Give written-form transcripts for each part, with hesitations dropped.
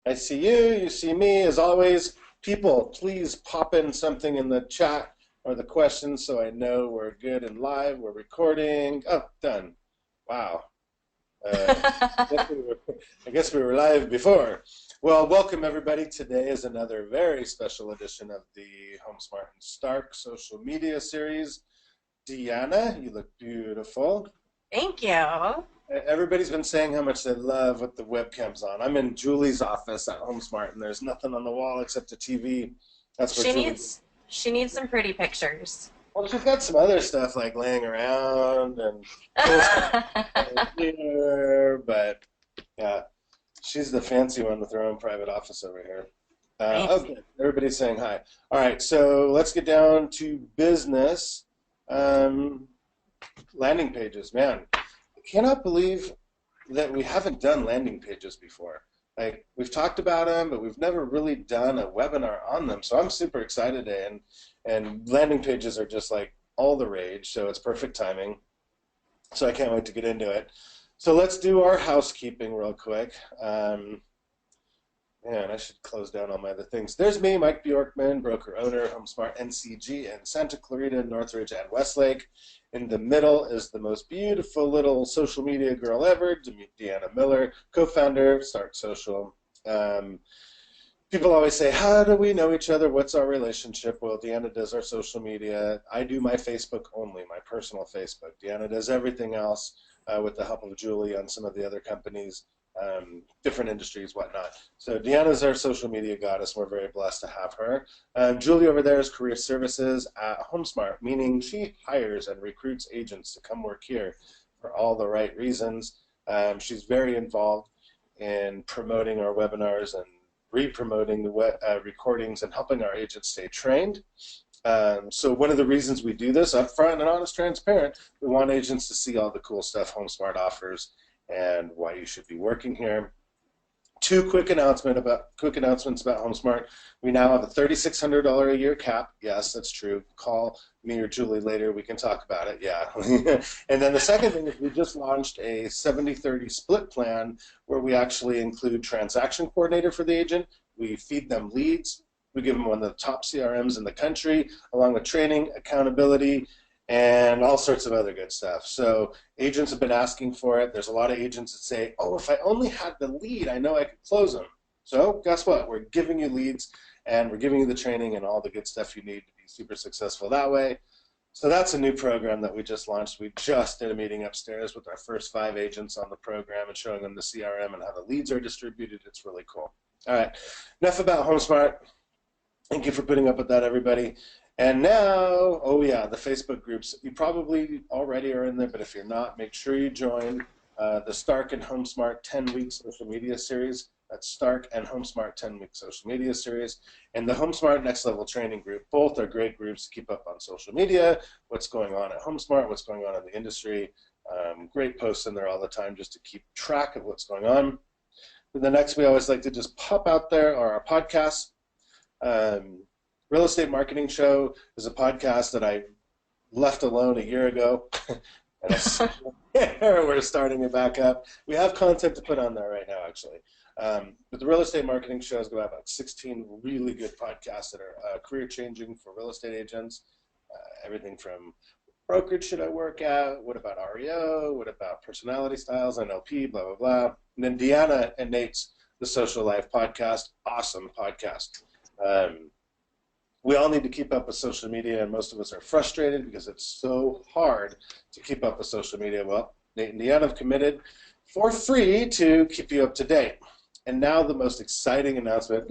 I see you see me. As always, people, please pop in something in the chat or the questions so I know we're good and live. We're recording. Oh, done. Wow. Uh, I guess we were live before. Well, welcome everybody. Today is another very special edition of the HomeSmart and Stark social media series. Deanna, you look beautiful. Thank you. Everybody's been saying how much they love with the webcams on. I'm in Julie's office at HomeSmart, and there's nothing on the wall except a TV. That's where She Julie. needs she needs some pretty pictures. Well, she's got some other stuff like laying around and cool stuff here, but yeah, she's the fancy one with her own private office over here. Nice. Okay, everybody's saying hi. All right, so let's get down to business. Um, Landing pages, man. I cannot believe that we haven't done landing pages before. Like, we've talked about them, but we've never really done a webinar on them. So I'm super excited today, and landing pages are just like all the rage, so it's perfect timing. So I can't wait to get into it. So let's do our housekeeping real quick. Man, I should close down all my other things. There's me, Mike Bjorkman, broker owner, HomeSmart NCG in Santa Clarita, Northridge, and Westlake. In the middle is the most beautiful little social media girl ever, Deanna Miller, co-founder of Stark Social. People always say, how do we know each other? What's our relationship? Well, Deanna does our social media. I do my Facebook only, my personal Facebook. Deanna does everything else with the help of Julie on some of the other companies. Different industries, whatnot. So Deanna's our social media goddess. We're very blessed to have her. Julie over there is career services at HomeSmart, meaning she hires and recruits agents to come work here for all the right reasons. She's very involved in promoting our webinars and re-promoting the recordings and helping our agents stay trained. So one of the reasons we do this upfront and honest, transparent, we want agents to see all the cool stuff HomeSmart offers and why you should be working here. Two quick announcements about HomeSmart. We now have a $3,600 a year cap. Yes, that's true. Call me or Julie later. We can talk about it. Yeah. And then the second thing is we just launched a 70-30 split plan where we actually include transaction coordinator for the agent. We feed them leads. We give them one of the top CRMs in the country, along with training, accountability, and all sorts of other good stuff. So agents have been asking for it. There's a lot of agents that say, oh, if I only had the lead, I know I could close them. So guess what? We're giving you leads, and we're giving you the training and all the good stuff you need to be super successful that way. So that's a new program that we just launched. We just did a meeting upstairs with our first 5 agents on the program and showing them the CRM and how the leads are distributed. It's really cool. All right, enough about HomeSmart. Thank you for putting up with that, everybody. And now, oh yeah, the Facebook groups. You probably already are in there, but if you're not, make sure you join the Stark and HomeSmart 10-week social media series. That's Stark and HomeSmart 10-week social media series. And the HomeSmart Next Level Training Group. Both are great groups to keep up on social media, what's going on at HomeSmart, what's going on in the industry. Great posts in there all the time just to keep track of what's going on. And the next we always like to just pop out there are our podcasts. Real Estate Marketing Show is a podcast that I left alone a year ago, and we're starting it back up. We have content to put on there right now, actually. But the Real Estate Marketing Show has got about 16 really good podcasts that are career-changing for real estate agents. Everything from brokerage should I work at, what about REO, what about personality styles, NLP, blah, blah, blah. And then Deanna and Nate's The Social Life Podcast, awesome podcast. We all need to keep up with social media, and most of us are frustrated because it's so hard to keep up with social media. Well, Nate and Deanna have committed for free to keep you up to date. And now the most exciting announcement.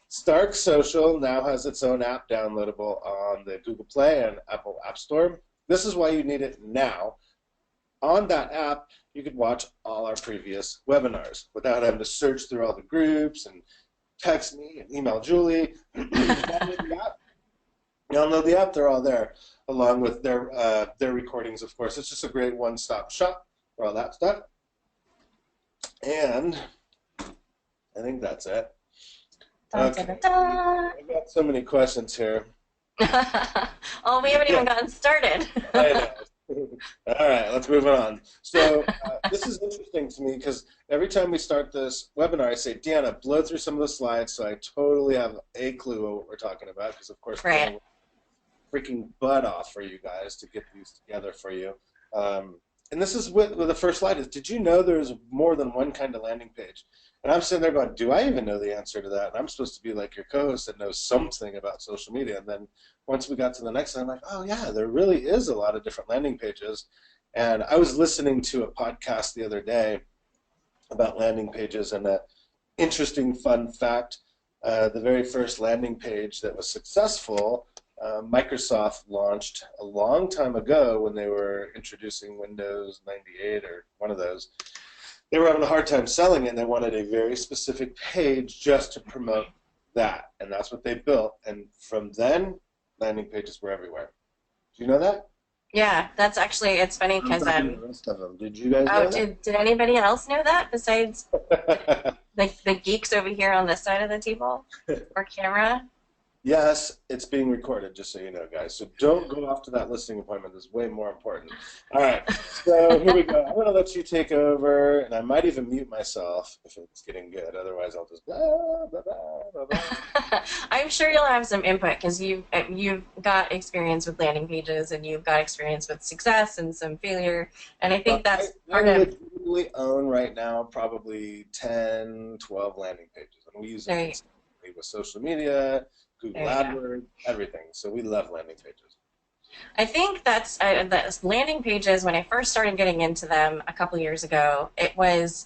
Stark Social now has its own app downloadable on the Google Play and Apple App Store. This is why you need it now. On that app, you can watch all our previous webinars without having to search through all the groups and text me and email Julie. Download the app, they're all there, along with their recordings, of course. It's just a great one-stop shop for all that stuff. And I think that's it. Okay. I've got so many questions here. Oh, we haven't even gotten started. I know. All right, let's move on. So this is interesting to me because every time we start this webinar, I say, Deanna, blow through some of the slides so I totally have a clue what we're talking about because, of course, Right. Deanna freaking butt off for you guys to get these together for you. And this is with the first slide is, did you know there's more than one kind of landing page? And I'm sitting there going, do I even know the answer to that? And I'm supposed to be like your co-host that knows something about social media. And then once we got to the next one, I'm like, oh yeah, there really is a lot of different landing pages. And I was listening to a podcast the other day about landing pages, and an interesting fun fact, the very first landing page that was successful, Microsoft launched a long time ago when they were introducing Windows 98 or one of those. They were having a hard time selling it, and they wanted a very specific page just to promote that, and that's what they built. And from then, landing pages were everywhere. Do you know that? Yeah, that's actually, it's funny I'm because talking to the rest of them. Did you guys know oh, did anybody else know that besides that? the geeks over here on this side of the table or camera? Yes, it's being recorded, just so you know, guys. So don't go off to that listening appointment. It's way more important. All right, so here we go. I'm going to let you take over, and I might even mute myself if it's getting good. Otherwise, I'll just blah, blah, blah, blah, blah. I'm sure you'll have some input because you've got experience with landing pages and you've got experience with success and some failure, and I think that's part I of. legitimately own right now probably 10, 12 landing pages, and we use them consistently with social media, Google AdWords, everything. So we love landing pages. I think that's landing pages. When I first started getting into them a couple years ago, it was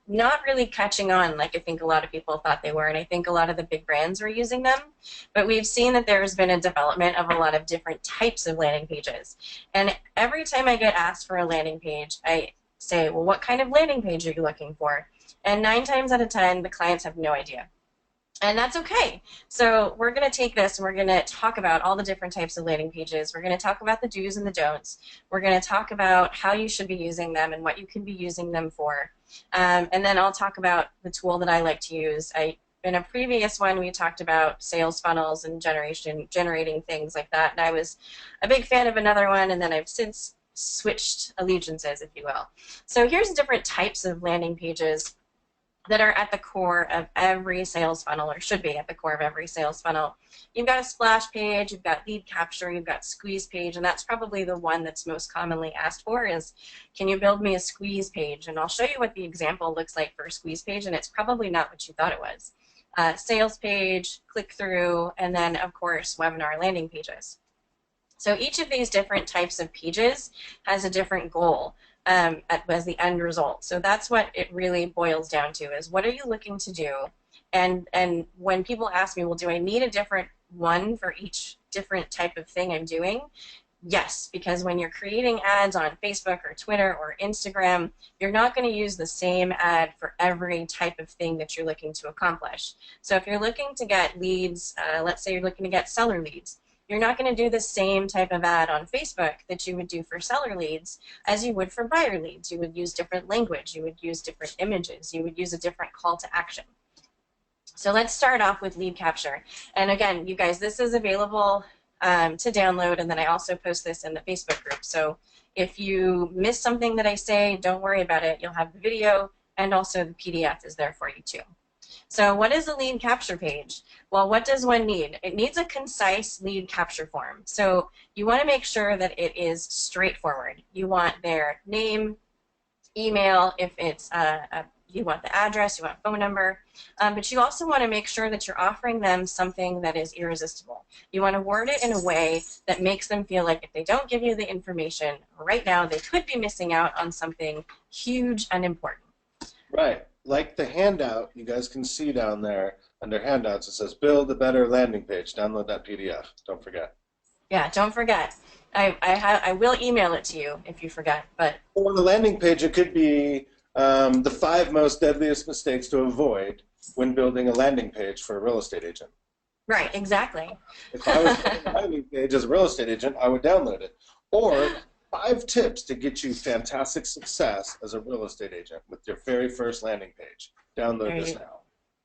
not really catching on like I think a lot of people thought they were, and I think a lot of the big brands were using them. But we've seen that there's been a development of a lot of different types of landing pages. And every time I get asked for a landing page, I say, well, what kind of landing page are you looking for? And 9 times out of 10, the clients have no idea. And that's okay. So we're going to take this and we're going to talk about all the different types of landing pages. We're going to talk about the do's and the don'ts. We're going to talk about how you should be using them and what you can be using them for. And then I'll talk about the tool that I like to use. In a previous one, we talked about sales funnels and generating things like that. And I was a big fan of another one, and then I've since switched allegiances, if you will. So here's different types of landing pages that are at the core of every sales funnel, or should be at the core of every sales funnel. You've got a splash page, you've got lead capture, you've got squeeze page, and that's probably the one that's most commonly asked for is, can you build me a squeeze page? And I'll show you what the example looks like for a squeeze page, and it's probably not what you thought it was. Sales page, click through, and then of course webinar landing pages. So each of these different types of pages has a different goal as the end result. So that's what it really boils down to is, what are you looking to do? And when people ask me, well, do I need a different one for each different type of thing I'm doing? Yes, because when you're creating ads on Facebook or Twitter or Instagram, you're not going to use the same ad for every type of thing that you're looking to accomplish. So if you're looking to get leads, let's say you're looking to get seller leads, you're not going to do the same type of ad on Facebook that you would do for seller leads as you would for buyer leads. You would use different language, you would use different images, you would use a different call to action. So let's start off with lead capture. And again, you guys, this is available to download, and then I also post this in the Facebook group. So if you miss something that I say, don't worry about it. You'll have the video, and also the PDF is there for you too. So what is a lead capture page? Well, what does one need? It needs a concise lead capture form. So you want to make sure that it is straightforward. You want their name, email, if it's you want the address, you want phone number, but you also want to make sure that you're offering them something that is irresistible. You want to word it in a way that makes them feel like if they don't give you the information right now, they could be missing out on something huge and important. Right. Like the handout, you guys can see down there under handouts, it says build a better landing page. Download that PDF. Don't forget. Yeah, don't forget. I will email it to you if you forget. But on the landing page, it could be the 5 most deadliest mistakes to avoid when building a landing page for a real estate agent. Right, exactly. If I was building a landing page as a real estate agent, I would download it. Or 5 tips to get you fantastic success as a real estate agent with your very first landing page. Download this now.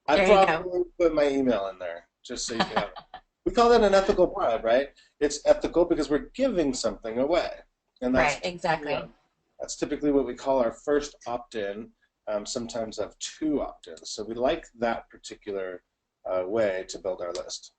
I probably put my email in there just so you can have it. We call that an ethical bribe, right? It's ethical because we're giving something away. And Right, you know, exactly. that's typically what we call our first opt-in. Sometimes have two opt-ins. So we like that particular way to build our list.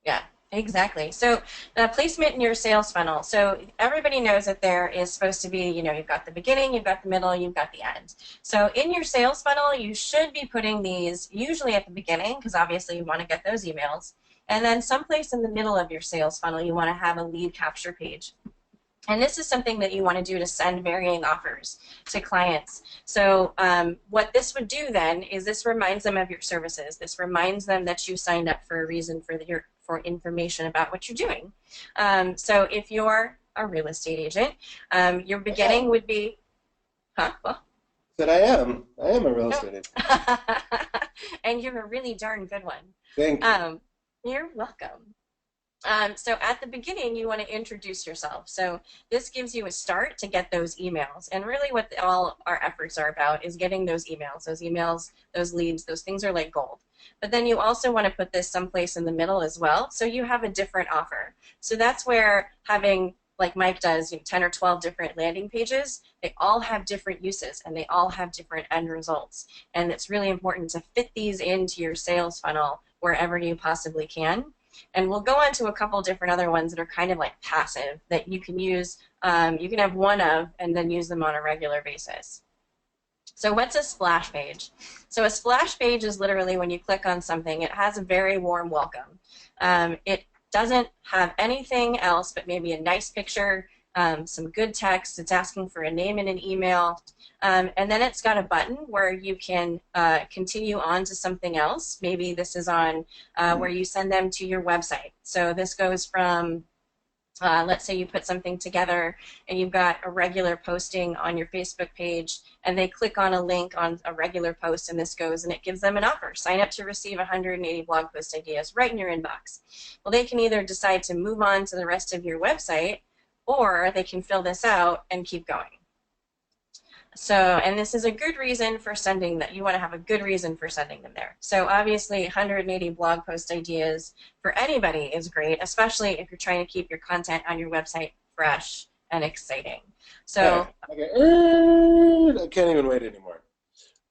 Yeah, exactly. So the placement in your sales funnel. So everybody knows that there is supposed to be, you've got the beginning, you've got the middle, you've got the end. So in your sales funnel, you should be putting these usually at the beginning because obviously you want to get those emails. And then someplace in the middle of your sales funnel, you want to have a lead capture page. And this is something that you want to do to send varying offers to clients. So what this would do then is this reminds them of your services. This reminds them that you signed up for a reason for information about what you're doing. So if you're a real estate agent, your I am. beginning would be, huh? Well, That I am. I am a real no. estate agent. And you're a really darn good one. Thank you. You're welcome. So at the beginning, you want to introduce yourself. So this gives you a start to get those emails. And really what all our efforts are about is getting those emails, those leads, those things are like gold. But then you also want to put this someplace in the middle as well. So you have a different offer. So that's where having, like Mike does, 10 or 12 different landing pages, they all have different uses and they all have different end results. And it's really important to fit these into your sales funnel wherever you possibly can. And we'll go on to a couple different other ones that are kind of like passive that you can use. You can have one of and then use them on a regular basis. So what's a splash page? So a splash page is literally when you click on something, it has a very warm welcome. It doesn't have anything else but maybe a nice picture, some good text. It's asking for a name and an email. And then it's got a button where you can continue on to something else. Maybe this is on where you send them to your website. So this goes from, let's say you put something together and you've got a regular posting on your Facebook page and they click on a link on a regular post and this goes and it gives them an offer. Sign up to receive 180 blog post ideas right in your inbox. Well, they can either decide to move on to the rest of your website or they can fill this out and keep going. So, and this is a good reason for sending that. You want to have a good reason for sending them there. So obviously 180 blog post ideas for anybody is great, especially if you're trying to keep your content on your website fresh and exciting. So, Okay. I can't even wait anymore.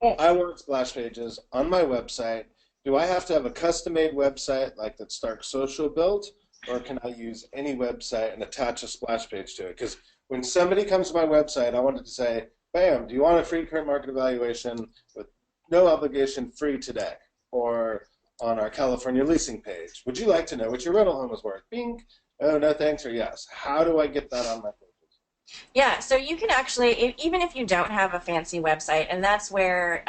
I want splash pages on my website. Do I have to have a custom-made website like that Stark Social built, or can I use any website and attach a splash page to it? Because when somebody comes to my website, I wanted to say, bam, do you want a free current market evaluation with no obligation, free today? Or on our California leasing page, would you like to know what your rental home is worth? Bing. Oh, no thanks, or yes. How do I get that on my pages? yeah, so you can actually, even if you don't have a fancy website, and that's where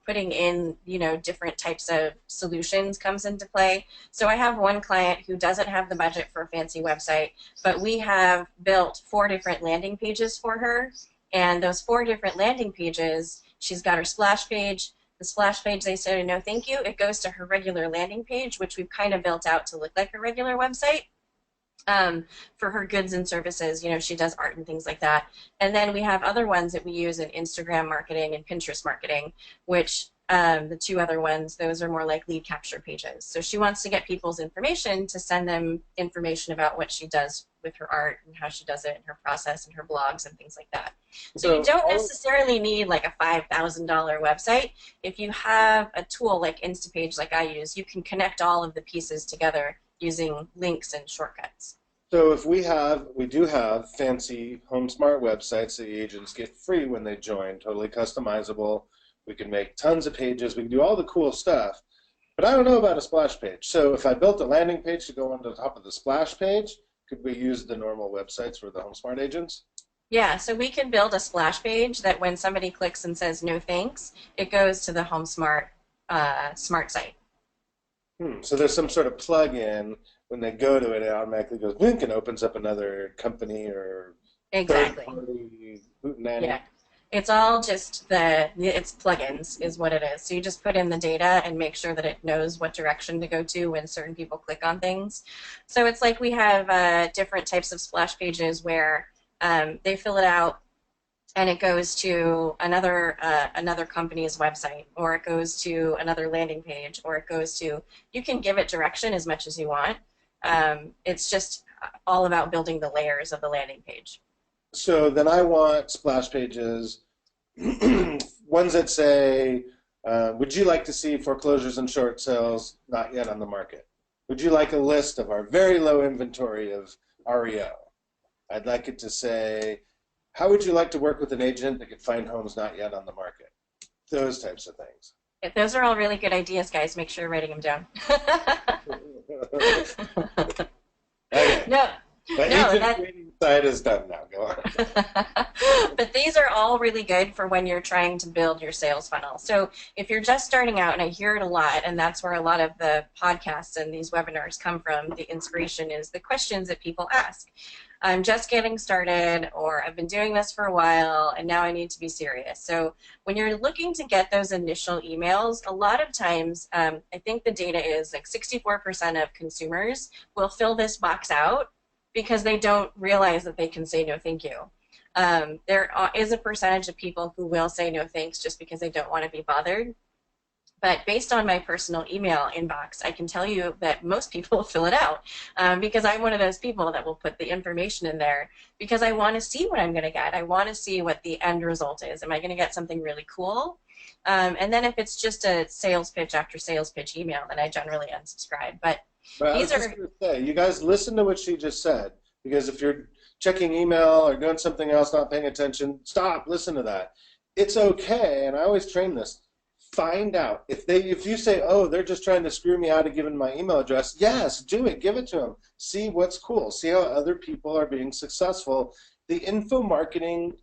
putting in, different types of solutions comes into play. So I have one client who doesn't have the budget for a fancy website, but we have built 4 different landing pages for her. And those 4 different landing pages, she's got her splash page. The splash page, they say no thank you. It goes to her regular landing page, which we've kind of built out to look like a regular website. For her goods and services. She does art and things like that. And then we have other ones that we use in Instagram marketing and Pinterest marketing, which the 2 other ones, those are more like lead capture pages. So she wants to get people's information to send them information about what she does with her art and how she does it and her process and her blogs and things like that. So you don't necessarily need like a $5,000 website. If you have a tool like Instapage like I use, you can connect all of the pieces together using links and shortcuts. So if we do have fancy HomeSmart websites that the agents get free when they join, totally customizable. We can make tons of pages. We can do all the cool stuff. But I don't know about a splash page. So if I built a landing page to go on the top of the splash page, could we use the normal websites for the HomeSmart agents? Yeah, so we can build a splash page that when somebody clicks and says no thanks, it goes to the HomeSmart smart site. So there's some sort of plug-in. When they go to it, it automatically goes blink and opens up another company or Exactly. third-party hootenanny. Yeah. It's all just it's plugins is what it is. So you just put in the data and make sure that it knows what direction to go to when certain people click on things. So it's like we have different types of splash pages where they fill it out and it goes to another company's website, or it goes to another landing page, or it goes to, you can give it direction as much as you want. It's just all about building the layers of the landing page. So then I want splash pages, ones that say, would you like to see foreclosures and short sales not yet on the market? Would you like a list of our very low inventory of REO? I'd like it to say, how would you like to work with an agent that could find homes not yet on the market? Those types of things. Those are all really good ideas, guys. Make sure you're writing them down. Okay. No, The no, agent that, reading side is done now. Go on. but these are all really good for when you're trying to build your sales funnel. So if you're just starting out, and I hear it a lot, and that's where a lot of the podcasts and these webinars come from, the inspiration is the questions that people ask. I'm just getting started, or I've been doing this for a while, and now I need to be serious. So when you're looking to get those initial emails, a lot of times, I think the data is like 64% of consumers will fill this box out because they don't realize that they can say no thank you. There is a percentage of people who will say no thanks just because they don't want to be bothered. But based on my personal email inbox, I can tell you that most people fill it out because I'm one of those people that will put the information in there because I want to see what I'm going to get. I want to see what the end result is. Am I going to get something really cool? And then if it's just a sales pitch after sales pitch email, then I generally unsubscribe. But these are... Say, you guys listen to what she just said, because if you're checking email or doing something else, not paying attention, stop, listen to that. It's okay, and I always train this. Find out if you say, oh, they're just trying to screw me out of giving my email address. Yes, do it. Give it to them. See what's cool. See how other people are being successful. The info marketing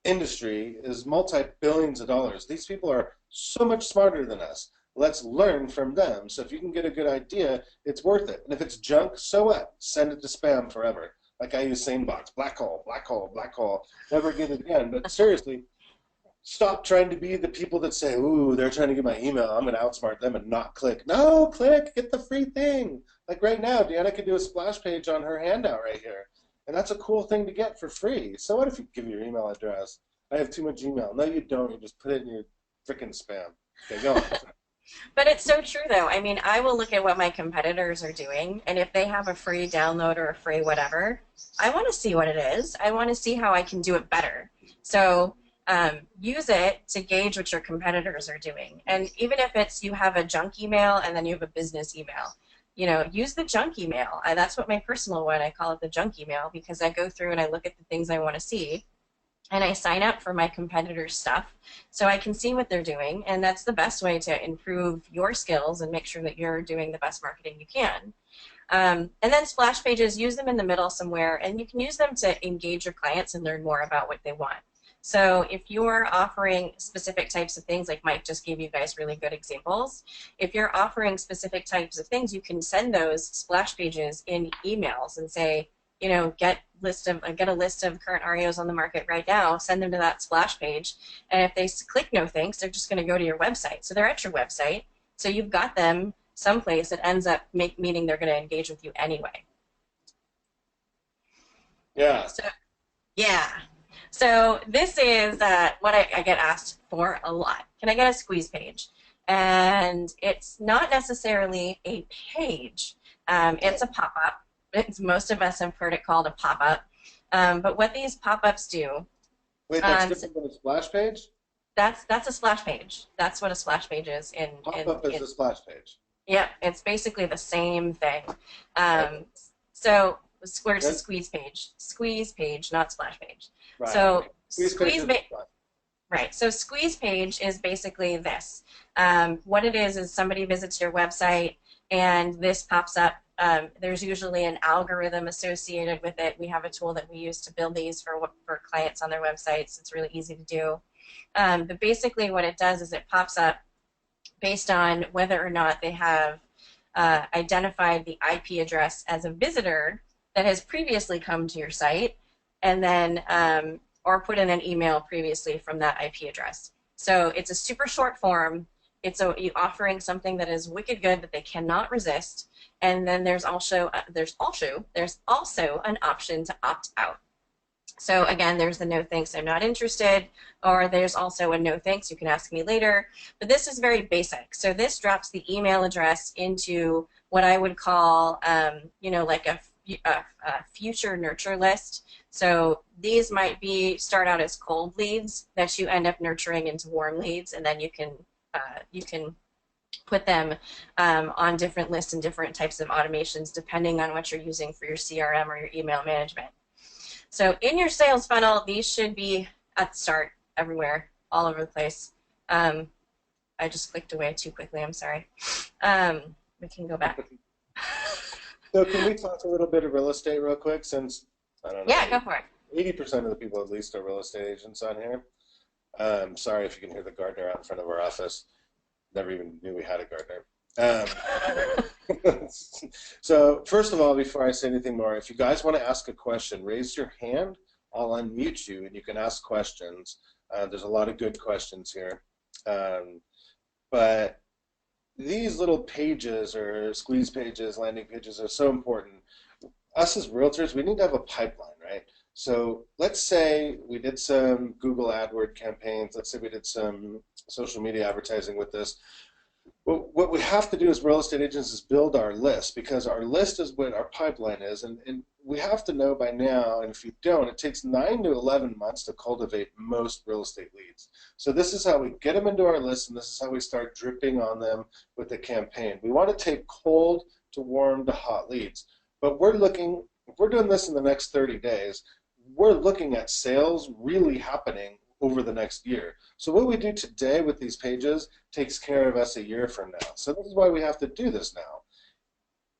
industry is multi-billions of dollars. These people are so much smarter than us. Let's learn from them. So if you can get a good idea, it's worth it. And if it's junk, so what? Send it to spam forever. Like I use SaneBox. Black hole, black hole, black hole. Never get it again. But seriously, stop trying to be the people that say, ooh, they're trying to get my email. I'm going to outsmart them and not click. No, click. Get the free thing. Like right now, Deanna could do a splash page on her handout right here. And that's a cool thing to get for free. So what if you give your email address? I have too much email. No, you don't. You just put it in your freaking spam. Okay, go on. But it's so true, though. I mean, I will look at what my competitors are doing, and if they have a free download or a free whatever, I want to see what it is. I want to see how I can do it better. So use it to gauge what your competitors are doing. And even if it's you have a junk email and then you have a business email, you know, use the junk email. That's what my personal one, I call it the junk email, because I go through and I look at the things I want to see. And I sign up for my competitors' stuff so I can see what they're doing, and that's the best way to improve your skills and make sure that you're doing the best marketing you can. And then splash pages, use them in the middle somewhere, and you can use them to engage your clients and learn more about what they want. So if you're offering specific types of things, like Mike just gave you guys really good examples, if you're offering specific types of things, you can send those splash pages in emails and say, you know, get a list of current REOs on the market right now, send them to that splash page, and if they click no thanks, they're just going to go to your website. So they're at your website, so you've got them someplace that ends up meaning they're going to engage with you anyway. Yeah. So this is what I get asked for a lot. Can I get a squeeze page? And it's not necessarily a page. It's a pop-up. Most of us have heard it called a pop-up. But what these pop-ups do... Wait, that's different than a splash page? That's a splash page. That's what a splash page is. Pop-up is a splash page. Yep, it's basically the same thing. So where's the squeeze page? Squeeze page, not splash page. Right. So squeeze right. So squeeze page is basically this. What it is somebody visits your website and this pops up. There's usually an algorithm associated with it. We have a tool that we use to build these for clients on their websites. It's really easy to do. But basically what it does is it pops up based on whether or not they have identified the IP address as a visitor that has previously come to your site, and then or put in an email previously from that IP address. So it's a super short form. It's offering something that is wicked good that they cannot resist, and then there's also an option to opt out. So again, there's the no thanks, I'm not interested, or there's also a no thanks, you can ask me later. But this is very basic. So this drops the email address into what I would call, you know, like future nurture list. So these might start out as cold leads that you end up nurturing into warm leads, and then you can put them on different lists and different types of automations depending on what you're using for your CRM or your email management. So in your sales funnel, these should be at the start, everywhere, all over the place. I just clicked away too quickly, I'm sorry. We can go back. So can we talk a little bit of real estate real quick, since, I don't know. Yeah, go for it. 80% of the people at least are real estate agents on here. Sorry if you can hear the gardener out in front of our office. Never even knew we had a gardener. So first of all, before I say anything more, if you guys want to ask a question, raise your hand. I'll unmute you and you can ask questions. There's a lot of good questions here. But these little pages or squeeze pages, landing pages are so important. Us as realtors, we need to have a pipeline, right? So let's say we did some Google AdWords campaigns. Let's say we did some social media advertising with this. Well, what we have to do as real estate agents is build our list, because our list is what our pipeline is. And we have to know by now, and if you don't, it takes 9 to 11 months to cultivate most real estate leads. So this is how we get them into our list, and this is how we start dripping on them with the campaign. We want to take cold to warm to hot leads. But we're looking, if we're doing this in the next 30 days, we're looking at sales really happening over the next year. So what we do today with these pages takes care of us a year from now. So this is why we have to do this now.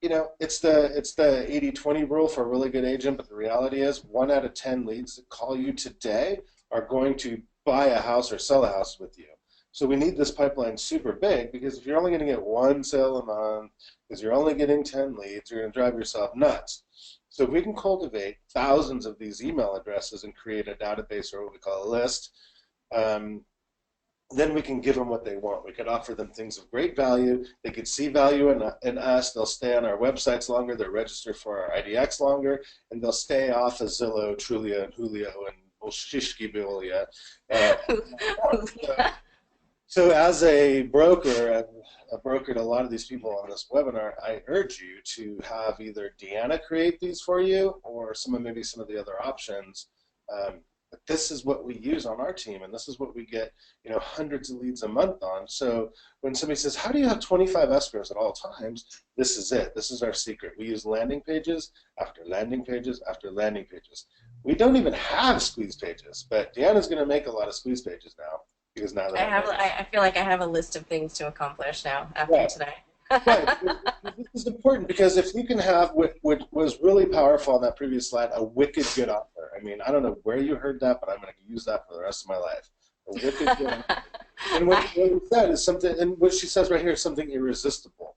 You know, it's the 80-20 rule for a really good agent, but the reality is 1 out of 10 leads that call you today are going to buy a house or sell a house with you. So we need this pipeline super big, because if you're only going to get 1 sale a month, because you're only getting 10 leads, you're going to drive yourself nuts. So if we can cultivate thousands of these email addresses and create a database, or what we call a list, then we can give them what they want. We could offer them things of great value. They could see value in us. They'll stay on our websites longer. They'll register for our IDX longer, and they'll stay off of Zillow, Trulia, and Julio, and Bullshishkibilia. So as a broker to a lot of these people on this webinar, I urge you to have either Deanna create these for you, or maybe some of the other options. But this is what we use on our team, and this is what we get, you know, hundreds of leads a month on. So when somebody says, how do you have 25 escrows at all times? This is it. This is our secret. We use landing pages after landing pages after landing pages. We don't even have squeeze pages, but Deanna's going to make a lot of squeeze pages now. Because now that I feel like I have a list of things to accomplish now after today. Right. This is important, because if you can have what was really powerful on that previous slide, a wicked good offer. I mean, I don't know where you heard that, but I'm going to use that for the rest of my life. A wicked good offer. And what you said is something, and what she says right here is something irresistible.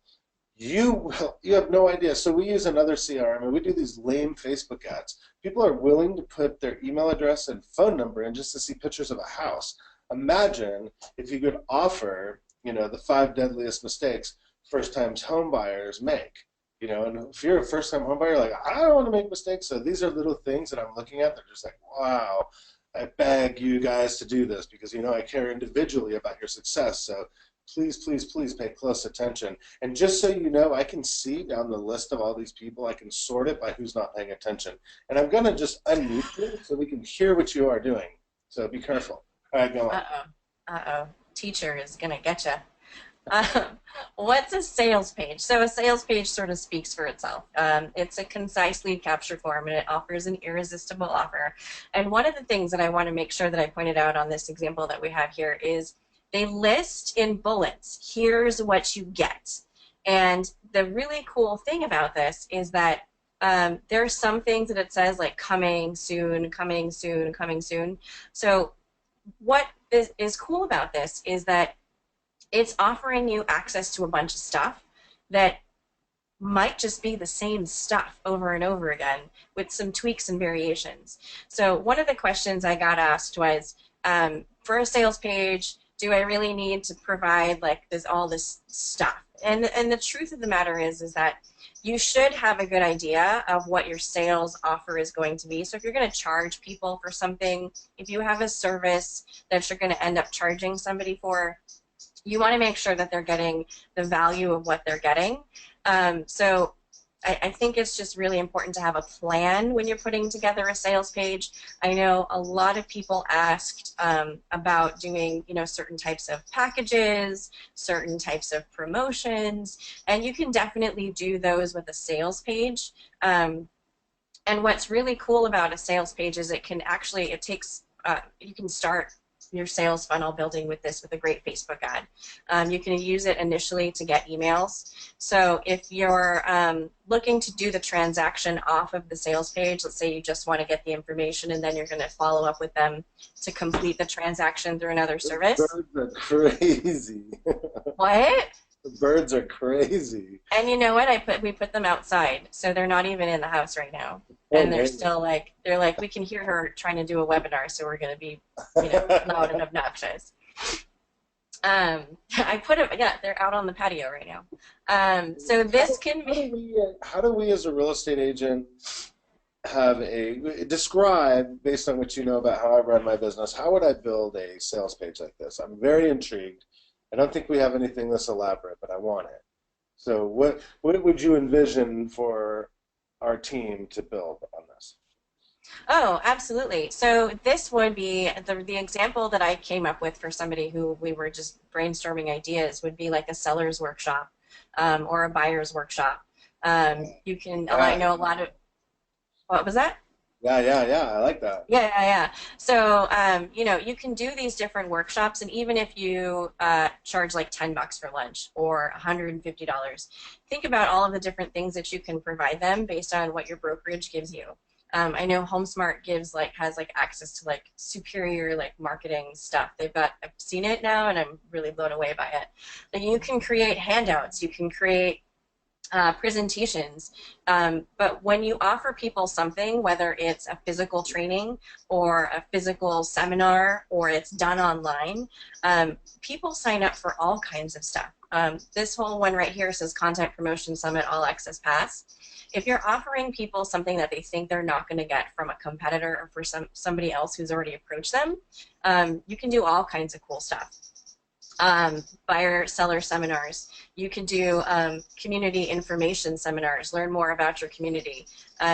You have no idea. So we use another CRM, and we do these lame Facebook ads. People are willing to put their email address and phone number in just to see pictures of a house. Imagine if you could offer, you know, the 5 deadliest mistakes first-time home buyers make. You know, and if you're a first-time home buyer, like, I don't want to make mistakes. So these are little things that I'm looking at. They're just like, wow, I beg you guys to do this, because, you know, I care individually about your success. So please, please, please pay close attention. And just so you know, I can see down the list of all these people. I can sort it by who's not paying attention. And I'm going to just unmute you so we can hear what you are doing. So be careful. All right, go on. Uh-oh. Teacher is going to get you. What's a sales page? So a sales page sort of speaks for itself. It's a concise lead capture form, and it offers an irresistible offer. And one of the things that I want to make sure that I pointed out on this example that we have here is they list in bullets, here's what you get. And the really cool thing about this is that there are some things that it says like coming soon, coming soon, coming soon. So what is cool about this is that it's offering you access to a bunch of stuff that might just be the same stuff over and over again with some tweaks and variations. So one of the questions I got asked was, for a sales page, do I really need to provide like all this stuff? And the truth of the matter is that you should have a good idea of what your sales offer is going to be. So if you're going to charge people for something, if you have a service that you're going to end up charging somebody for, you want to make sure that they're getting the value of what they're getting. So I think it's just really important to have a plan when you're putting together a sales page. I know a lot of people asked about doing, certain types of packages, certain types of promotions, and you can definitely do those with a sales page. And what's really cool about a sales page is it takes, you can start your sales funnel building with this with a great Facebook ad. You can use it initially to get emails. So if you're looking to do the transaction off of the sales page, let's say you just want to get the information and then you're going to follow up with them to complete the transaction through another service. Birds are crazy. What? The birds are crazy. And you know what? We put them outside, so they're not even in the house right now. And they're still they're like, we can hear her trying to do a webinar, so we're going to be, loud and obnoxious. I put it, yeah, they're out on the patio right now. So this can be. How do we as a real estate agent describe, based on what you know about how I run my business, how would I build a sales page like this? I'm very intrigued. I don't think we have anything this elaborate, but I want it. So what would you envision for our team to build on this? Oh, absolutely. So this would be the example that I came up with for somebody who we were just brainstorming ideas would be like a seller's workshop or a buyer's workshop. You can, I know a lot of, what was that? Yeah, I like that. Yeah. So, you can do these different workshops, and even if you charge like $10 for lunch or $150, think about all of the different things that you can provide them based on what your brokerage gives you. I know HomeSmart has access to superior marketing stuff. I've seen it now, and I'm really blown away by it. Like, you can create handouts, you can create presentations, but when you offer people something, whether it's a physical training or a physical seminar or it's done online, people sign up for all kinds of stuff. This whole one right here says Content Promotion Summit All Access Pass. If you're offering people something that they think they're not going to get from a competitor or for somebody else who's already approached them, you can do all kinds of cool stuff. Buyer seller seminars. You could do community information seminars, learn more about your community.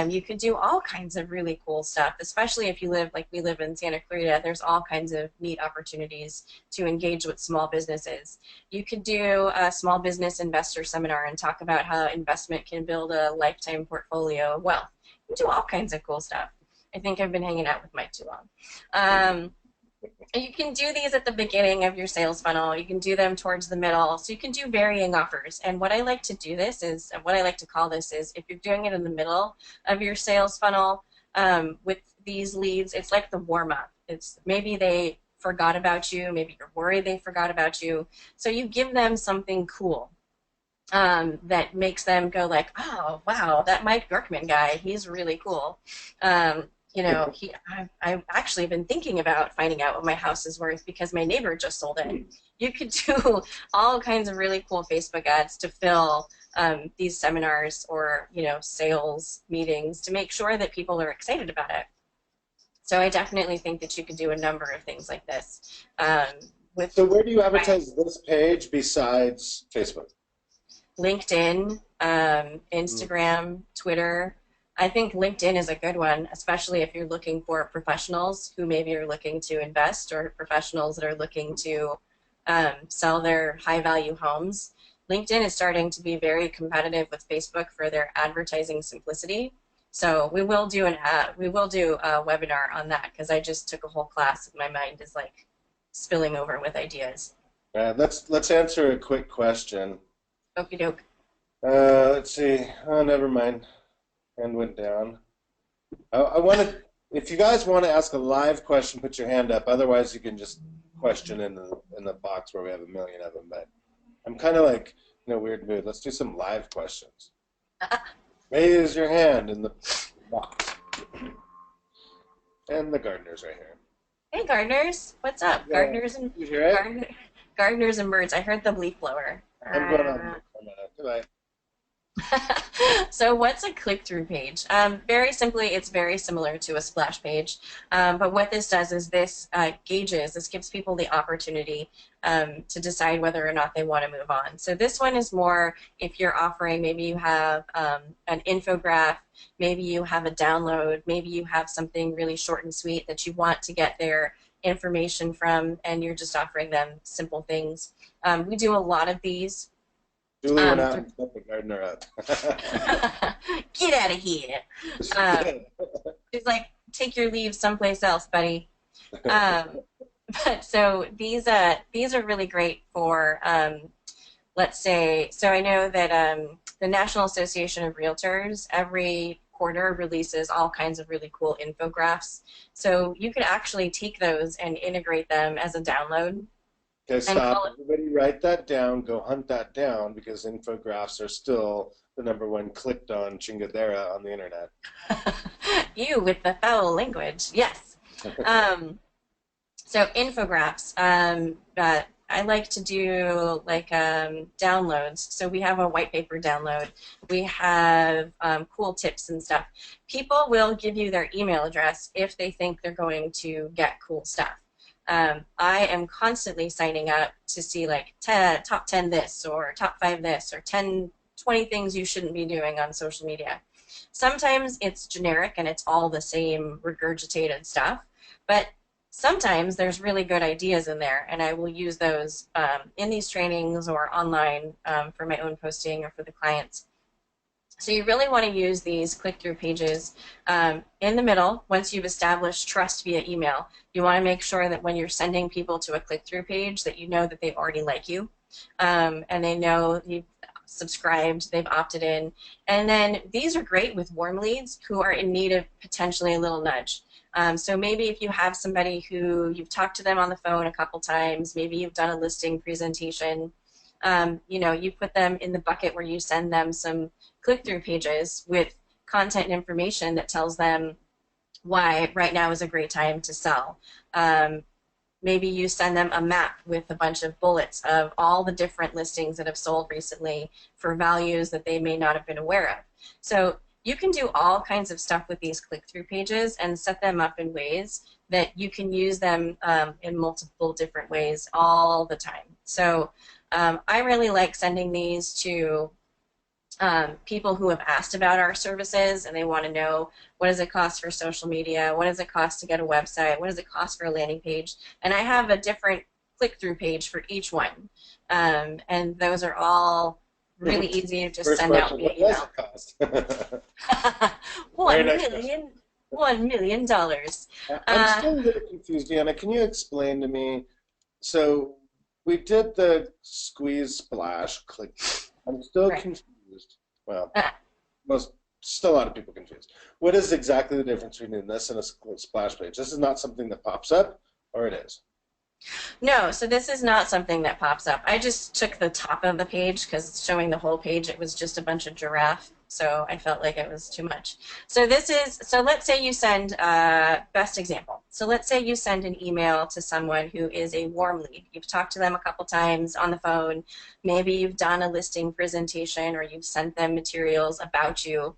You could do all kinds of really cool stuff, especially if you live like we live in Santa Clarita. There's all kinds of neat opportunities to engage with small businesses. You could do a small business investor seminar and talk about how investment can build a lifetime portfolio of wealth. You can do all kinds of cool stuff. I think I've been hanging out with Mike too long. You can do these at the beginning of your sales funnel. You can do them towards the middle. So you can do varying offers. And what I like to call this is if you're doing it in the middle of your sales funnel with these leads, it's like the warm-up. It's maybe they forgot about you. Maybe you're worried they forgot about you. So you give them something cool that makes them go like, oh, wow, that Mike Bjorkman guy, he's really cool. I've actually been thinking about finding out what my house is worth because my neighbor just sold it. You could do all kinds of really cool Facebook ads to fill these seminars or, sales meetings to make sure that people are excited about it. So I definitely think that you could do a number of things like this. So where do you advertise this page besides Facebook? LinkedIn, Instagram, Twitter. I think LinkedIn is a good one, especially if you're looking for professionals who maybe are looking to invest or professionals that are looking to sell their high-value homes. LinkedIn is starting to be very competitive with Facebook for their advertising simplicity. So we will do a webinar on that because I just took a whole class and my mind is spilling over with ideas. Let's answer a quick question. Okie doke. Let's see. Oh, never mind. And went down. I wanted, if you guys want to ask a live question, put your hand up. Otherwise, you can just question in the box where we have a million of them. But I'm kind of in a weird mood. Let's do some live questions. Raise your hand in the box. And the gardener's right here. Hey, gardeners. What's up? Yeah. Gardeners and You hear it? gardeners and birds. I heard the leaf blower. I'm going on. Goodbye. So what's a click-through page? Very simply, it's very similar to a splash page. But what this does is this gives people the opportunity to decide whether or not they want to move on. So this one is more if you're offering, maybe you have an infographic, maybe you have a download, maybe you have something really short and sweet that you want to get their information from, and you're just offering them simple things. We do a lot of these. Julie went out and put the gardener up. Get out of here. She's like, take your leave someplace else, buddy. But so these are really great for, let's say, so I know that the National Association of Realtors every quarter releases all kinds of really cool infographics. So you could actually take those and integrate them as a download. Okay, stop. Everybody write that down. Go hunt that down because infographics are still the #1 clicked on chingadera on the internet. You with the foul language. Yes. So infographics. I like to do like downloads. So we have a white paper download. We have cool tips and stuff. People will give you their email address if they think they're going to get cool stuff. I am constantly signing up to see like top 10 this or top 5 this or 20 things you shouldn't be doing on social media. Sometimes it's generic and it's all the same regurgitated stuff, but sometimes there's really good ideas in there, and I will use those in these trainings or online for my own posting or for the clients. So you really want to use these click-through pages in the middle. Once you've established trust via email, you want to make sure that when you're sending people to a click-through page that you know that they already like you and they know you've subscribed, they've opted in. And then these are great with warm leads who are in need of potentially a little nudge. So maybe if you have somebody who you've talked to them on the phone a couple times, maybe you've done a listing presentation, you know, you put them in the bucket where you send them some click-through pages with content and information that tells them why right now is a great time to sell. Maybe you send them a map with a bunch of bullets of all the different listings that have sold recently for values that they may not have been aware of. So you can do all kinds of stuff with these click-through pages and set them up in ways that you can use them in multiple different ways all the time. So I really like sending these to people who have asked about our services and they want to know what does it cost for social media, what does it cost to get a website, what does it cost for a landing page, and I have a different click-through page for each one, and those are all really easy to just send out via email. What does it cost? $1 million. I'm still a little confused, Deanna. Can you explain to me? So we did the squeeze splash click. I'm still confused. Well, still a lot of people confused. What is exactly the difference between this and a splash page? This is not something that pops up, or it is? No, so this is not something that pops up. I just took the top of the page because showing the whole page, it was just a bunch of giraffe, so I felt like it was too much. So this is, so let's say you send, best example. So let's say you send an email to someone who is a warm lead. You've talked to them a couple times on the phone. Maybe you've done a listing presentation or you've sent them materials about you.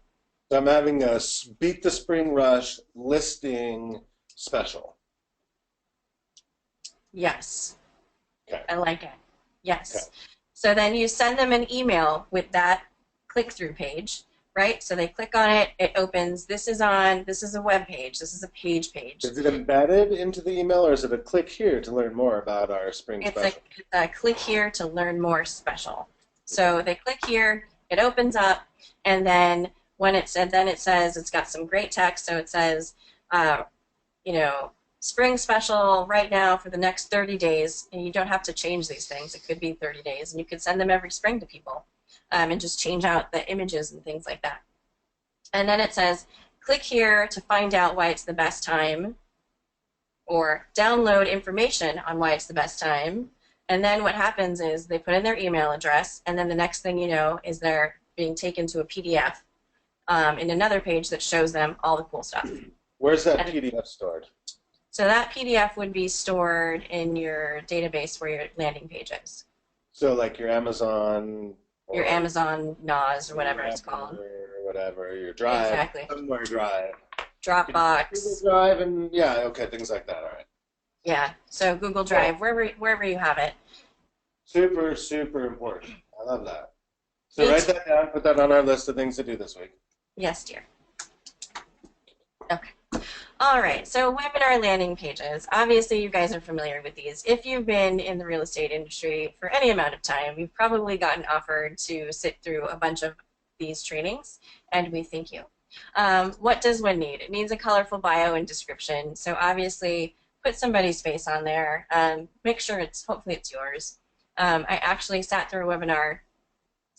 So I'm having a Beat the Spring Rush listing special. Yes. Okay. I like it. Yes. Okay. So then you send them an email with that click-through page, right? So they click on it, it opens, this is a web page, this is a page. Is it embedded into the email or is it a click here to learn more about our spring special? It's a click here to learn more special. So they click here, it opens up, and then when it says it's got some great text, so it says, you know, spring special right now for the next 30 days, and you don't have to change these things. It could be 30 days, and you could send them every spring to people and just change out the images and things like that. And then it says, click here to find out why it's the best time, or download information on why it's the best time. And then what happens is they put in their email address, and then the next thing you know is they're being taken to a PDF in another page that shows them all the cool stuff. Where's that PDF stored? So that PDF would be stored in your database where your landing page is. So like your Amazon. Your Amazon NAS or whatever it's called. Or whatever, your Drive. Exactly. Somewhere Drive. Dropbox. Google Drive and yeah, okay, things like that. All right. Yeah. So Google Drive, wherever you have it. Super, super important. I love that. So Me write too. that down, put that on our list of things to do this week. Yes, dear. Okay. All right, so webinar landing pages. Obviously, you guys are familiar with these. If you've been in the real estate industry for any amount of time, you've probably gotten offered to sit through a bunch of these trainings, and we thank you. What does one need? It needs a colorful bio and description. So obviously, put somebody's face on there. Make sure hopefully it's yours. I actually sat through a webinar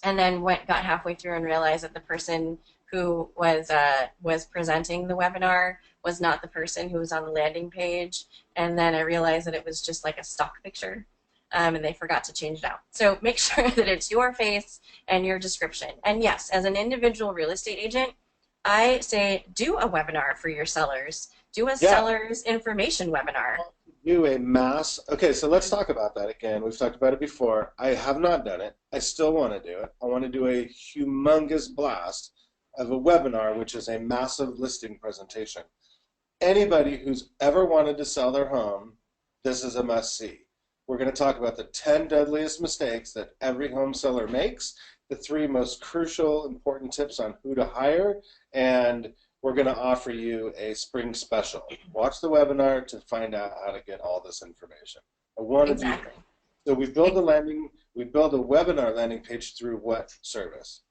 and then got halfway through and realized that the person who was presenting the webinar was not the person who was on the landing page, and then I realized that it was just like a stock picture, and they forgot to change it out. So make sure that it's your face and your description. And yes, as an individual real estate agent, I say do a webinar for your sellers. Do a Yeah. seller's information webinar. Do a mass. Okay, so let's talk about that again. We've talked about it before. I have not done it. I still want to do it. I want to do a humongous blast of a webinar, which is a massive listing presentation. Anybody who's ever wanted to sell their home, this is a must-see. We're going to talk about the 10 deadliest mistakes that every home seller makes, the 3 most crucial, important tips on who to hire, and we're going to offer you a spring special. Watch the webinar to find out how to get all this information. I want to Exactly. do. So we build a webinar landing page through what service?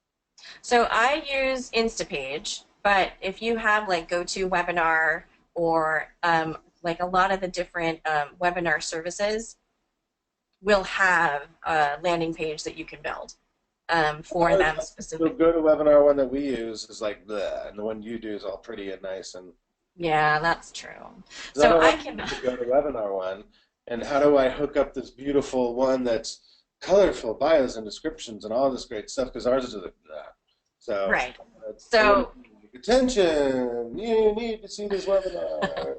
So I use Instapage, but if you have like GoToWebinar or like a lot of the different webinar services will have a landing page that you can build for them The specifically. GoToWebinar one that we use is like bleh, and the one you do is all pretty and nice. And Yeah, that's true. 'cause I So don't I want can, the GoToWebinar one. And how do I hook up this beautiful one that's colorful bios and descriptions and all this great stuff? Because ours is like that. So right. I want So to attention. You need to see this webinar.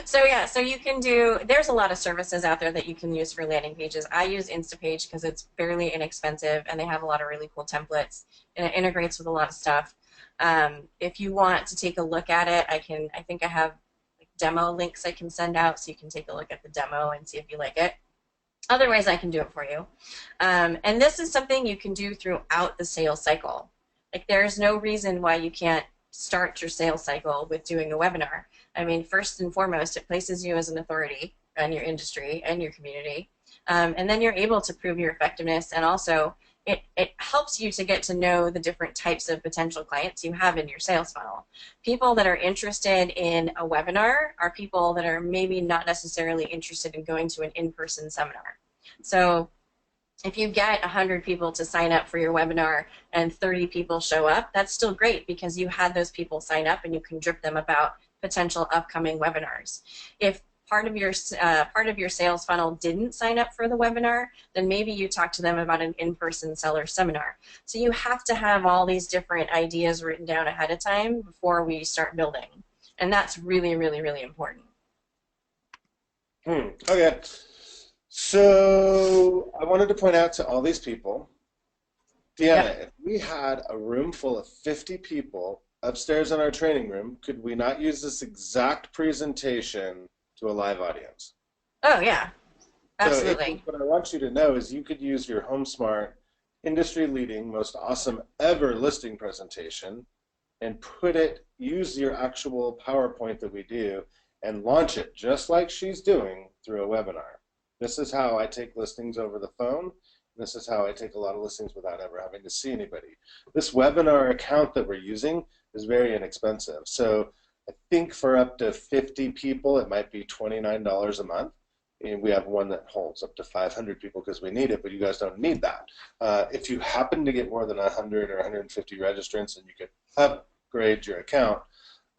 So yeah, so you can do, there's a lot of services out there that you can use for landing pages. I use Instapage because it's fairly inexpensive and they have a lot of really cool templates and it integrates with a lot of stuff. If you want to take a look at it, I think I have like demo links I can send out so you can take a look at the demo and see if you like it. Otherwise, I can do it for you. And this is something you can do throughout the sales cycle. Like there's no reason why you can't start your sales cycle with doing a webinar. I mean, first and foremost, it places you as an authority in your industry and your community. And then you're able to prove your effectiveness, and also it helps you to get to know the different types of potential clients you have in your sales funnel. People that are interested in a webinar are people that are maybe not necessarily interested in going to an in-person seminar. So if you get 100 people to sign up for your webinar and 30 people show up, that's still great because you had those people sign up and you can drip them about potential upcoming webinars. If part of your sales funnel didn't sign up for the webinar, then maybe you talk to them about an in-person seller seminar. So you have to have all these different ideas written down ahead of time before we start building. And that's really, really, really important. Okay. So I wanted to point out to all these people, Deanna, Yep. if we had a room full of 50 people upstairs in our training room, could we not use this exact presentation to a live audience? Oh, yeah, So absolutely. what I want you to know is you could use your HomeSmart industry-leading, most awesome ever listing presentation and use your actual PowerPoint that we do and launch it just like she's doing through a webinar. This is how I take listings over the phone. This is how I take a lot of listings without ever having to see anybody. This webinar account that we're using is very inexpensive. So I think for up to 50 people, it might be $29 a month. And we have one that holds up to 500 people because we need it, but you guys don't need that. If you happen to get more than 100 or 150 registrants, and you could upgrade your account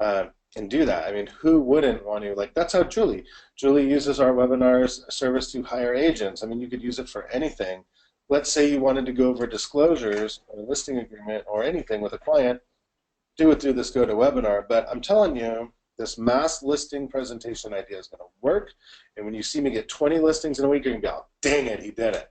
and do that. I mean, who wouldn't want to? Like, that's how Julie uses our webinars service to hire agents. I mean, you could use it for anything. Let's say you wanted to go over disclosures or a listing agreement or anything with a client, do it through this GoToWebinar. But I'm telling you, this mass listing presentation idea is going to work. And when you see me get 20 listings in a week, you're going to go, dang it, he did it.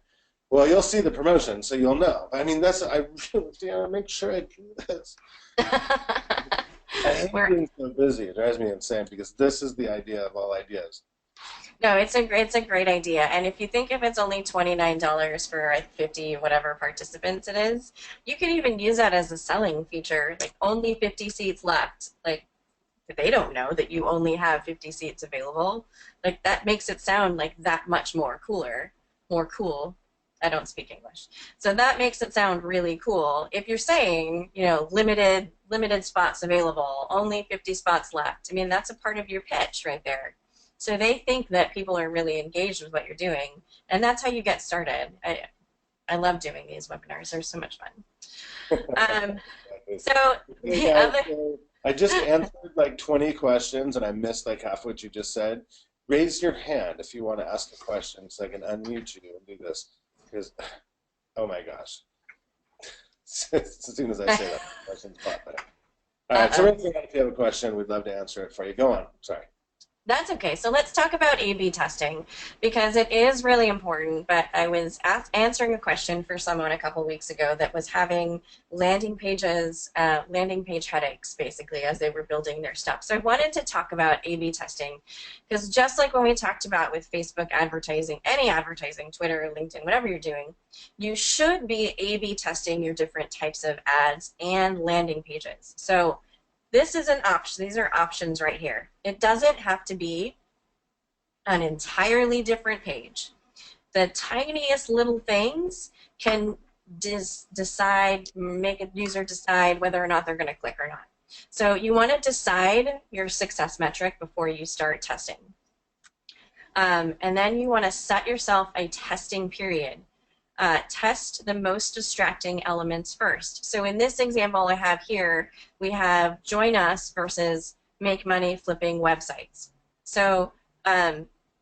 Well, you'll see the promotion, so you'll know. I mean, I really make sure I do this. I hate We're being so busy. It drives me insane because this is the idea of all ideas. No, it's a great idea. And if you think if it's only $29 for 50 whatever participants it is, you can even use that as a selling feature. Like only 50 seats left. Like they don't know that you only have 50 seats available. Like that makes it sound like that much more cooler, more cool. I don't speak English. So that makes it sound really cool. If you're saying, limited spots available, only 50 spots left. I mean, that's a part of your pitch right there. So they think that people are really engaged with what you're doing, and that's how you get started. I love doing these webinars. They're so much fun. So Hey the guys, other so I just answered like 20 questions and I missed like half what you just said. Raise your hand if you want to ask a question so I can unmute you and do this. Because, oh my gosh. As soon as I say that, questions pop up. All right, so uh-oh. raise your hand if you have a question. We'd love to answer it for you. Go on. Sorry. That's okay. So let's talk about A/B testing because it is really important. But I was answering a question for someone a couple weeks ago that was having landing page headaches basically as they were building their stuff. So I wanted to talk about A/B testing because just like when we talked about with Facebook advertising, any advertising, Twitter, LinkedIn, whatever you're doing, you should be A/B testing your different types of ads and landing pages. So this is an option. These are options right here. It doesn't have to be an entirely different page. The tiniest little things can make a user decide whether or not they're going to click or not. So you want to decide your success metric before you start testing. And then you want to set yourself a testing period. Test the most distracting elements first. So in this example I have here, we have join us versus make money flipping websites. So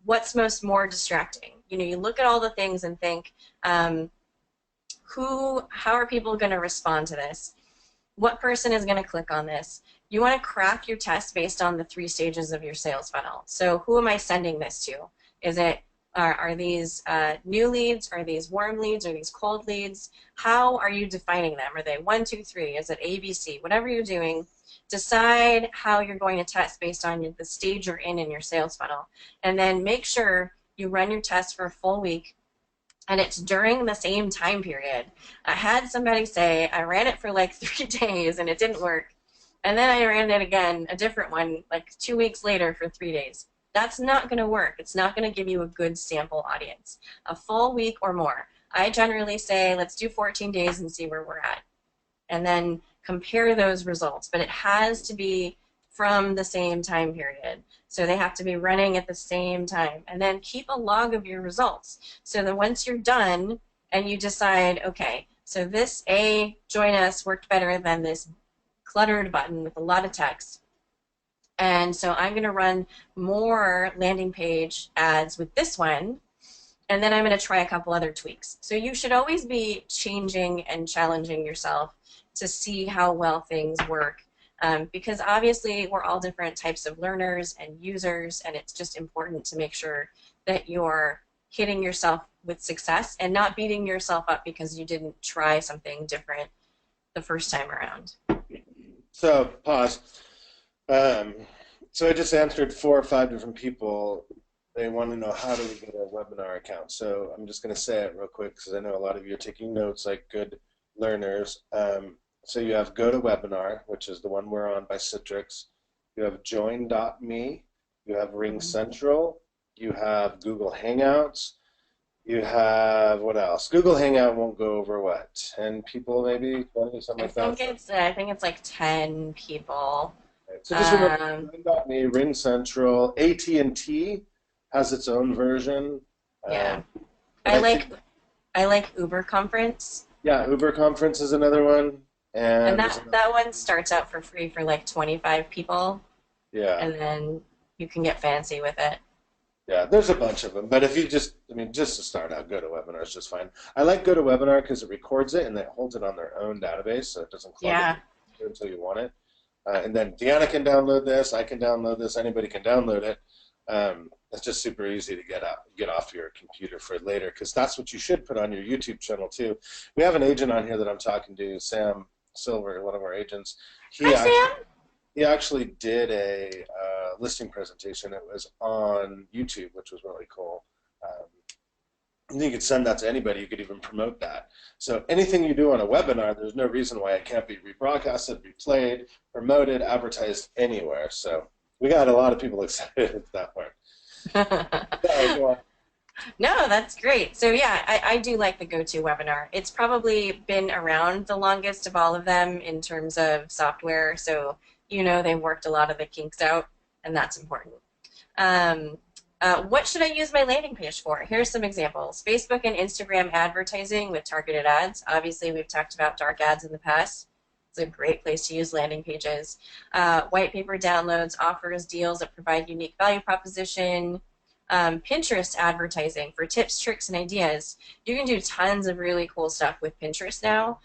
what's more distracting? You look at all the things and think, how are people going to respond to this? What person is going to click on this? You want to craft your test based on the 3 stages of your sales funnel. So who am I sending this to? Are these new leads? Are these warm leads? Are these cold leads? How are you defining them? Are they 1, 2, 3? Is it ABC? Whatever you're doing, decide how you're going to test based on the stage you're in your sales funnel. And then make sure you run your test for a full week and it's during the same time period. I had somebody say, I ran it for like 3 days and it didn't work. And then I ran it again, a different one, like 2 weeks later for 3 days. That's not going to work. It's not going to give you a good sample audience. A full week or more. I generally say, let's do 14 days and see where we're at. And then compare those results. But it has to be from the same time period. So they have to be running at the same time. And then keep a log of your results. So that once you're done and you decide, okay, so this join us worked better than this cluttered button with a lot of text. And so I'm going to run more landing page ads with this one, and then I'm going to try a couple other tweaks. So you should always be changing and challenging yourself to see how well things work, because obviously we're all different types of learners and users, and it's just important to make sure that you're hitting yourself with success and not beating yourself up because you didn't try something different the first time around. So, pause. So I just answered 4 or 5 different people. They want to know how do we get a webinar account. So I'm just going to say it real quick because I know a lot of you are taking notes like good learners. So you have GoToWebinar, which is the one we're on by Citrix. You have Join.me. You have RingCentral. You have Google Hangouts. You have, what else? Google Hangout won't go over what? 10 people maybe? 20, something like that? I think it's like 10 people. So just remember, Join.me, RingCentral, AT&T has its own version. Yeah. I like Uber Conference. Yeah, Uber Conference is another one. And that one starts out for free for like 25 people. Yeah. And then you can get fancy with it. Yeah, there's a bunch of them. But if you just to start out, GoToWebinar is just fine. I like GoToWebinar because it records it and it holds it on their own database, so it doesn't clog it until you want it. And then Deanna can download this, I can download this, anybody can download it. It's just super easy to get off your computer for later, because that's what you should put on your YouTube channel too. We have an agent on here that I'm talking to, Sam Silver, one of our agents. He actually did a listing presentation. It was on YouTube, which was really cool. And you could send that to anybody. You could even promote that. So anything you do on a webinar, there's no reason why it can't be rebroadcasted, replayed, promoted, advertised anywhere. So we got a lot of people excited at that part. Sorry, go on. No, that's great. So yeah, I do like the GoToWebinar. It's probably been around the longest of all of them in terms of software. So they've worked a lot of the kinks out, and that's important. What should I use my landing page for? Here's some examples. Facebook and Instagram advertising with targeted ads. Obviously, we've talked about dark ads in the past. It's a great place to use landing pages. White paper downloads, offers, deals that provide unique value proposition. Pinterest advertising for tips, tricks, and ideas. You can do tons of really cool stuff with Pinterest now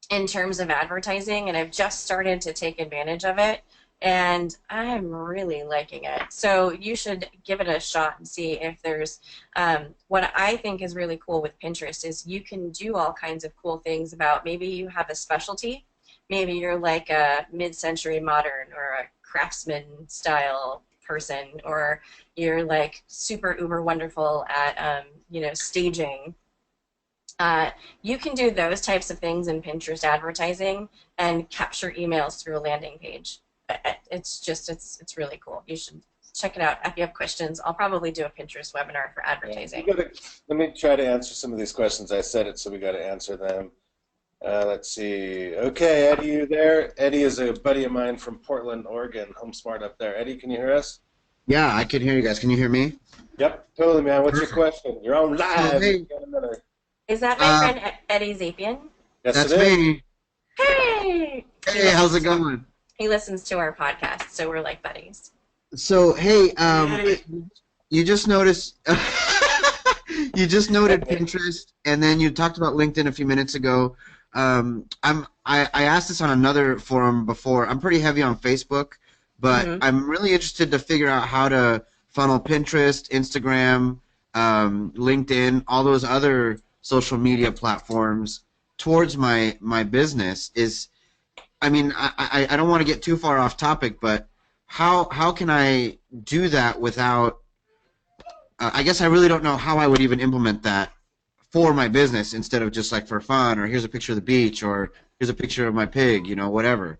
in terms of advertising, and I've just started to take advantage of it, and I'm really liking it. So you should give it a shot and see if there's what I think is really cool with Pinterest is you can do all kinds of cool things about maybe you have a specialty. Maybe you're like a mid-century modern or a craftsman style person, or you're like super uber wonderful at staging. You can do those types of things in Pinterest advertising and capture emails through a landing page. It's really cool. You should check it out. If you have questions, I'll probably do a Pinterest webinar for advertising. Let me try to answer some of these questions. I said it, so we got to answer them. Let's see. Okay, Eddie, you there? Eddie is a buddy of mine from Portland, Oregon. HomeSmart up there. Eddie, can you hear us? Yeah, I can hear you guys. Can you hear me? Yep, totally, man. What's your question? You're on live. Hey. Is that my friend Eddie Zapian? Yes, That's it is. me. Hey! Hey, how's it going? He listens to our podcast, so we're like buddies. So, hey, you just noticed you just noted Pinterest, and then you talked about LinkedIn a few minutes ago. I asked this on another forum before. I'm pretty heavy on Facebook, but I'm really interested to figure out how to funnel Pinterest, Instagram, LinkedIn, all those other social media platforms towards my business. I don't want to get too far off topic, but how can I do that without I guess I really don't know how I would even implement that for my business instead of just like for fun, or here's a picture of the beach, or here's a picture of my pig, whatever.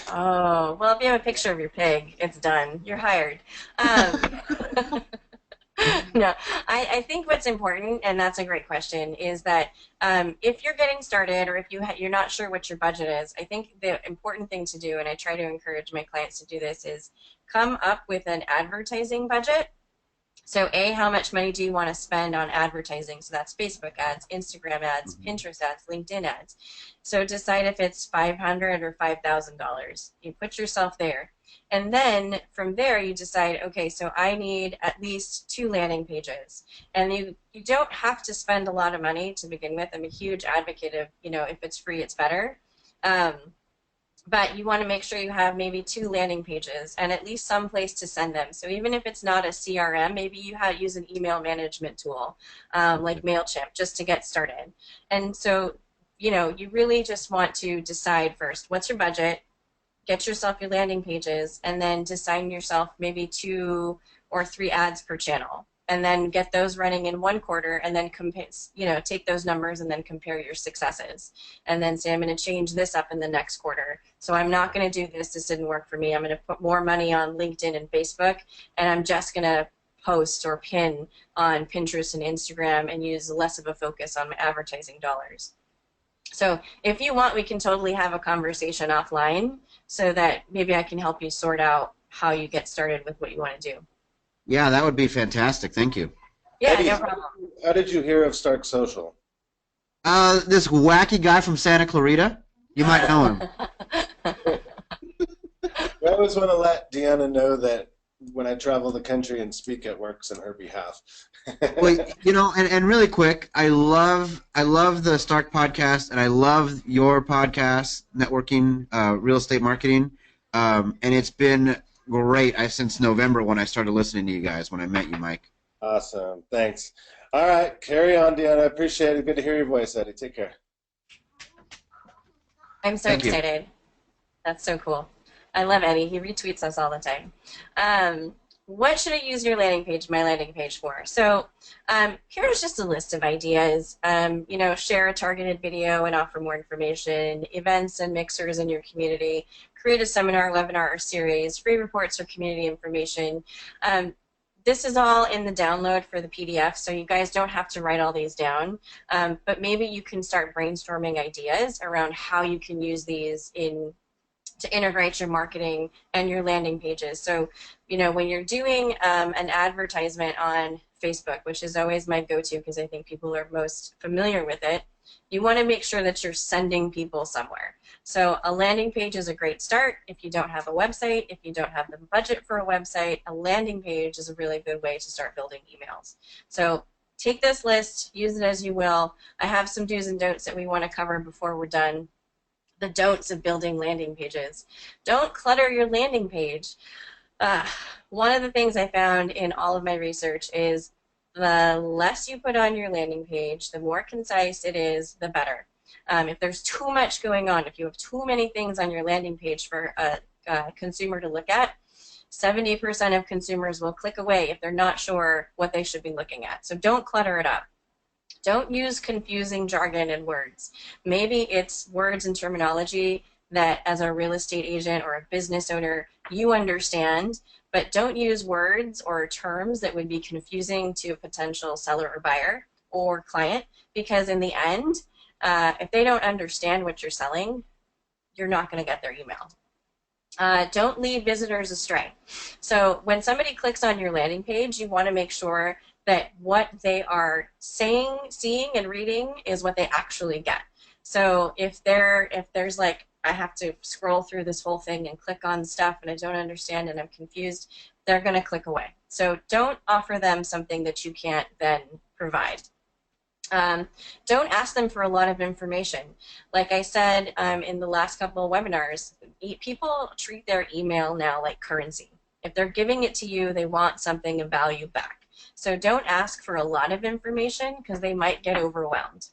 Oh, well, if you have a picture of your pig, it's done. You're hired. No, I think what's important, and that's a great question, is that if you're getting started or if you're not sure what your budget is, I think the important thing to do, and I try to encourage my clients to do this, is come up with an advertising budget. So how much money do you want to spend on advertising? So that's Facebook ads, Instagram ads, Pinterest ads, LinkedIn ads. So decide if it's $500 or $5,000. You put yourself there. And then from there you decide, okay, so I need at least 2 landing pages. And you don't have to spend a lot of money to begin with. I'm a huge advocate of, if it's free, it's better. But you want to make sure you have maybe 2 landing pages and at least some place to send them. So even if it's not a CRM, maybe you use an email management tool like MailChimp just to get started. And so, you really just want to decide first, what's your budget, get yourself your landing pages, and then design yourself maybe 2 or 3 ads per channel. And then get those running in 1 quarter, and then take those numbers and then compare your successes. And then say, I'm going to change this up in the next quarter. So I'm not going to do this. This didn't work for me. I'm going to put more money on LinkedIn and Facebook, and I'm just going to post or pin on Pinterest and Instagram and use less of a focus on my advertising dollars. So if you want, we can totally have a conversation offline so that maybe I can help you sort out how you get started with what you want to do. Yeah, that would be fantastic. Thank you. Yeah, Eddie, no problem. how did you hear of Stark Social? This wacky guy from Santa Clarita. You might know him. I always want to let Deanna know that when I travel the country and speak, it works on her behalf. Well, and really quick, I love the Stark podcast, and I love your podcast, Networking Real Estate Marketing, and it's been great since November when I started listening to you guys, when I met you, Mike. Awesome. Thanks. All right. Carry on, Deanna. I appreciate it. Good to hear your voice, Eddie. Take care. I'm so excited. That's so cool. I love Eddie. He retweets us all the time. What should I use my landing page for? So here's just a list of ideas. Share a targeted video and offer more information, events and mixers in your community, create a seminar, webinar, or series, free reports or community information. This is all in the download for the PDF, so you guys don't have to write all these down, but maybe you can start brainstorming ideas around how you can use these to integrate your marketing and your landing pages. So, when you're doing an advertisement on Facebook, which is always my go-to because I think people are most familiar with it, you want to make sure that you're sending people somewhere. So a landing page is a great start. If you don't have a website, if you don't have the budget for a website, a landing page is a really good way to start building emails. So take this list, use it as you will. I have some do's and don'ts that we want to cover before we're done. The don'ts of building landing pages. Don't clutter your landing page. One of the things I found in all of my research is the less you put on your landing page, the more concise it is, the better. If there's too much going on, if you have too many things on your landing page for a consumer to look at, 70% of consumers will click away if they're not sure what they should be looking at. So don't clutter it up. Don't use confusing jargon and words. Maybe it's words and terminology that as a real estate agent or a business owner you understand, but don't use words or terms that would be confusing to a potential seller or buyer or client, because in the end, if they don't understand what you're selling, you're not going to get their email. Don't lead visitors astray. So when somebody clicks on your landing page, you want to make sure that what they are saying, seeing, and reading is what they actually get. So if there's like, I have to scroll through this whole thing and click on stuff and I don't understand and I'm confused, they're going to click away. So don't offer them something that you can't then provide. Don't ask them for a lot of information. Like I said in the last couple of webinars, people treat their email now like currency. If they're giving it to you, they want something of value back. So don't ask for a lot of information because they might get overwhelmed.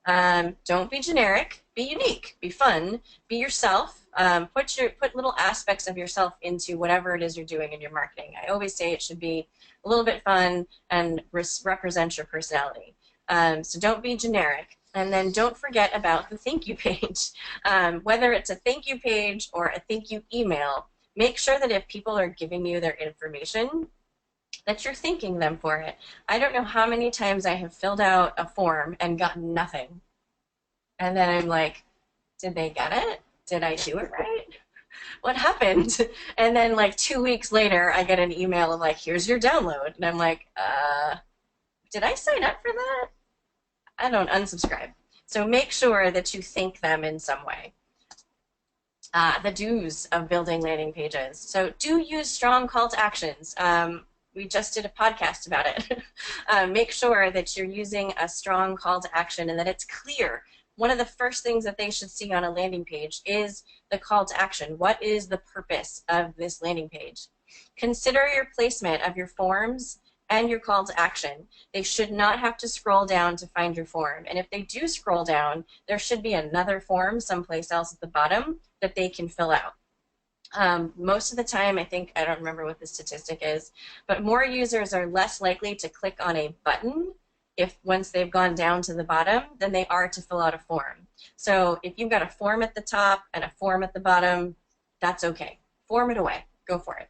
Don't be generic. Be unique. Be fun. Be yourself. Put little aspects of yourself into whatever it is you're doing in your marketing. I always say it should be a little bit fun and represent your personality. So don't be generic. And then don't forget about the thank you page. Whether it's a thank you page or a thank you email, make sure that if people are giving you their information, that you're thanking them for it. I don't know how many times I have filled out a form and gotten nothing. And then I'm like, did they get it? Did I do it right? What happened? And then like 2 weeks later, I get an email of like, here's your download. And I'm like, did I sign up for that? I don't unsubscribe. So make sure that you thank them in some way. The do's of building landing pages. So do use strong call to actions. We just did a podcast about it. Make sure that you're using a strong call to action and that it's clear. One of the first things that they should see on a landing page is the call to action. What is the purpose of this landing page? Consider your placement of your forms and your call to action. They should not have to scroll down to find your form. And if they do scroll down, there should be another form someplace else at the bottom that they can fill out. Most of the time, I don't remember what the statistic is, but more users are less likely to click on a button once they've gone down to the bottom than they are to fill out a form. So if you've got a form at the top and a form at the bottom, that's okay. Form it away. Go for it.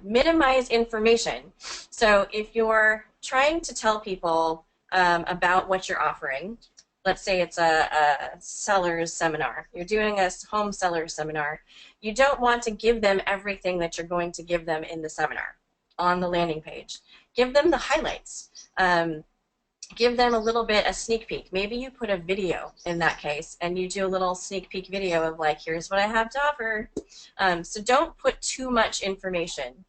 Minimize information. So if you're trying to tell people about what you're offering, let's say it's a seller's seminar. You're doing a home seller's seminar. You don't want to give them everything that you're going to give them in the seminar on the landing page. Give them the highlights. Give them a sneak peek. Maybe you put a video in that case and you do a little sneak peek video of like, here's what I have to offer. So don't put too much information.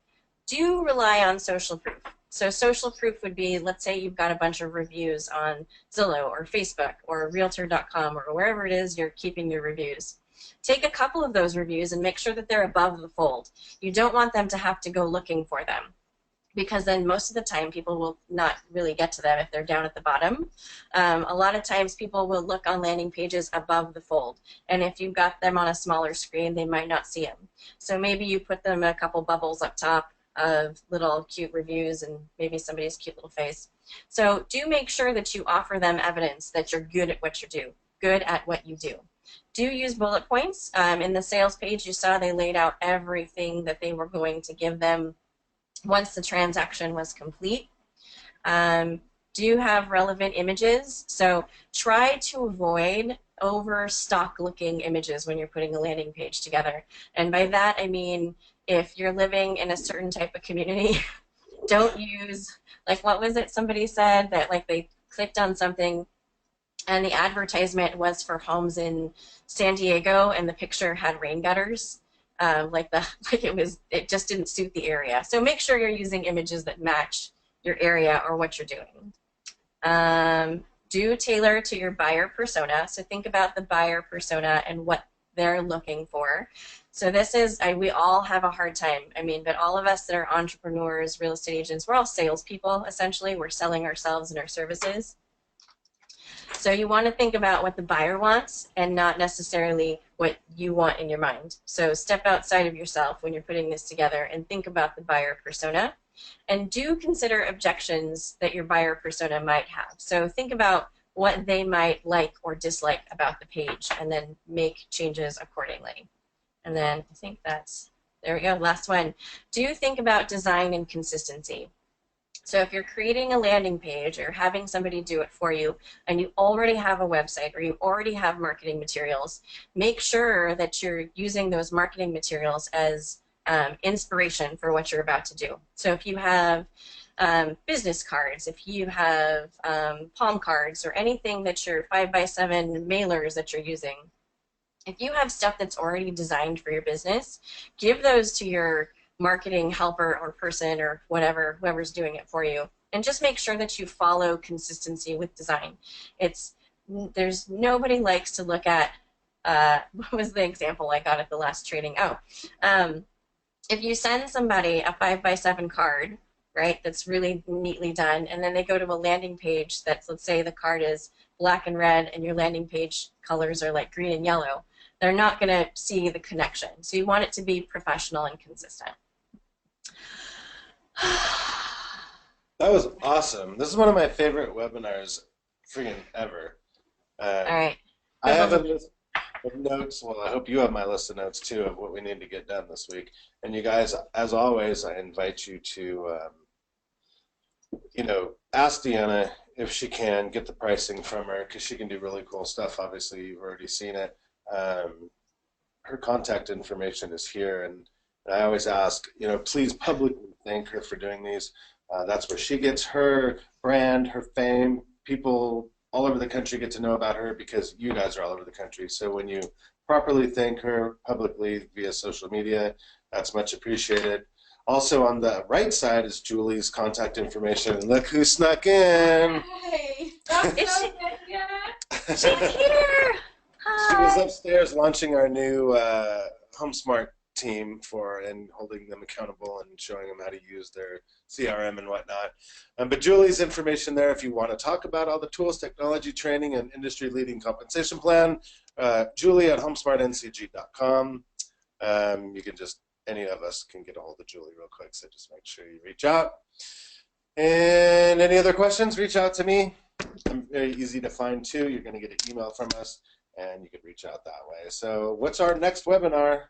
Do rely on social proof. So social proof would be, let's say you've got a bunch of reviews on Zillow or Facebook or Realtor.com or wherever it is you're keeping your reviews. Take a couple of those reviews and make sure that they're above the fold. You don't want them to have to go looking for them, because then most of the time people will not really get to them if they're down at the bottom. A lot of times people will look on landing pages above the fold, and if you've got them on a smaller screen, they might not see them. So maybe you put them a couple bubbles up top of little cute reviews and maybe somebody's cute little face. So do make sure that you offer them evidence that you're good at what you do, good at what you do. Do use bullet points. In the sales page you saw they laid out everything that they were going to give them once the transaction was complete. Do have relevant images. So try to avoid overstock looking images when you're putting a landing page together. And by that I mean if you're living in a certain type of community, don't use, like what was it somebody said that like they clicked on something and the advertisement was for homes in San Diego and the picture had rain gutters. It just didn't suit the area. So make sure you're using images that match your area or what you're doing. Do tailor to your buyer persona. So think about the buyer persona and what they're looking for. So this is, we all have a hard time. I mean, but all of us that are entrepreneurs, real estate agents, we're all salespeople, essentially. We're selling ourselves and our services. So you want to think about what the buyer wants and not necessarily what you want in your mind. So step outside of yourself when you're putting this together and think about the buyer persona. And do consider objections that your buyer persona might have. So think about what they might like or dislike about the page and then make changes accordingly. And then I think that's, there we go, last one. Do think about design and consistency. So if you're creating a landing page or having somebody do it for you and you already have a website or you already have marketing materials, make sure that you're using those marketing materials as inspiration for what you're about to do. So if you have business cards, if you have palm cards or anything that your 5x7 mailers that you're using, if you have stuff that's already designed for your business, give those to your marketing helper or person or whatever, whoever's doing it for you, and just make sure that you follow consistency with design. There's nobody likes to look at what was the example I got at the last training? If you send somebody a 5x7 card, right, that's really neatly done, and then they go to a landing page that's, let's say the card is black and red and your landing page colors are like green and yellow, they're not going to see the connection. So you want it to be professional and consistent. That was awesome. This is one of my favorite webinars freaking ever. All right. I have a list of notes. Well, I hope you have my list of notes too of what we need to get done this week. And you guys, as always, I invite you to, ask Deanna if she can get the pricing from her because she can do really cool stuff. Obviously, you've already seen it. Her contact information is here, and I always ask, please publicly thank her for doing these. That's where she gets her brand, her fame. People all over the country get to know about her because you guys are all over the country. So when you properly thank her publicly via social media, that's much appreciated. Also on the right side is Julie's contact information. And look who snuck in. Hey, that's so good, Deanna. She's here. She was Hi. upstairs launching our new HomeSmart team and holding them accountable and showing them how to use their CRM and whatnot. But Julie's information there if you want to talk about all the tools, technology, training, and industry-leading compensation plan. Julie at homesmartncg.com. You can just, any of us can get a hold of Julie real quick, so just make sure you reach out. And any other questions, reach out to me. I'm very easy to find too. You're going to get an email from us, and you can reach out that way. So what's our next webinar?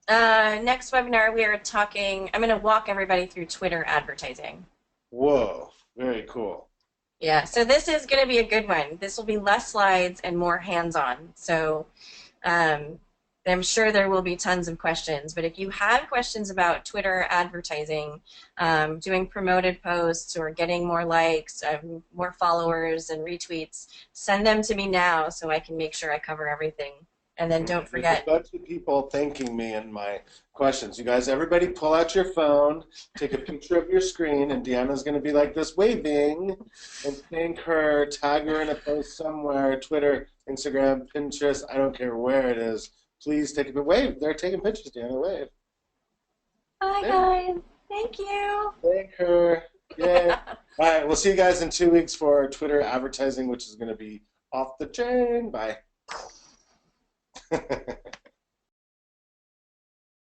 Next webinar, we are talking, I'm going to walk everybody through Twitter advertising. Whoa, very cool. Yeah, so this is going to be a good one. This will be less slides and more hands-on. So I'm sure there will be tons of questions. But if you have questions about Twitter advertising, doing promoted posts or getting more likes, more followers and retweets, send them to me now so I can make sure I cover everything. And then don't forget. There's a bunch of people thanking me in my questions. You guys, everybody pull out your phone, take a picture of your screen, and Deanna's going to be like this waving, and thank her, tag her in a post somewhere, Twitter, Instagram, Pinterest, I don't care where it is. Please take a wave. They're taking pictures, Deanna, wave. Hi, guys. Thank you. Thank her. Yay. All right, we'll see you guys in 2 weeks for Twitter advertising, which is going to be off the chain. Bye.